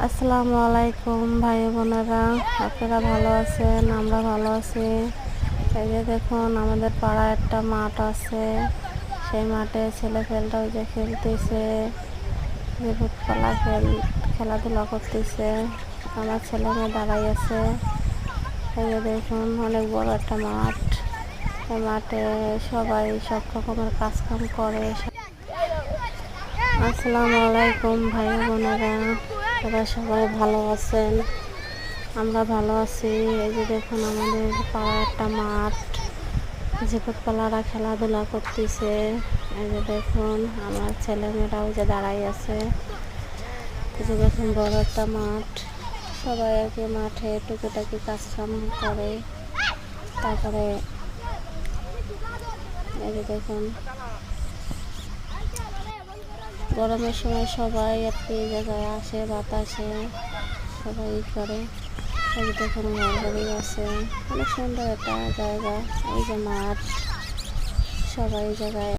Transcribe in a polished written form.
আসসালামু আলাইকুম ভাই বোনেরা, আপনারা ভালো আছেন? আমরা ভালো আছি। এই যে দেখুন, আমাদের পাড়ায় একটা মাঠ আছে। সেই মাঠে ছেলেপেলেরা ওই যে খেলতেছে, যে ফুটপালা খেলাধুলা করতেছে। আমার ছেলে মেয়ে দাঁড়াই আছে। এই যে দেখুন, অনেক বড় একটা মাঠ। এই মাঠে সবাই সব রকমের কাজকাম করে। আসসালামু আলাইকুম ভাই বোনেরা, তারা সবাই ভালো আছেন? আমরা ভালো আছি। এই যে দেখুন, আমাদের পাড়ায় একটা মাঠ, যে ফুটবলাররা খেলাধুলা করতেছে। এই যে দেখুন, আমার ছেলেমেয়েরাও যে দাঁড়াই আছে। এই যে দেখুন, বড় একটা মাঠ। সবাই আর কি মাঠে টুকিটাকি কাজকাম করে। তারপরে এই যে দেখুন, গরমের সময় সবাই আর কি এই জায়গায় আসে, বাতাসে সবাই করে। এই দেখুন, ঘরবাড়ি আছে, অনেক সুন্দর একটা জায়গা। এই যে মাঠ, সবাই এই জায়গায়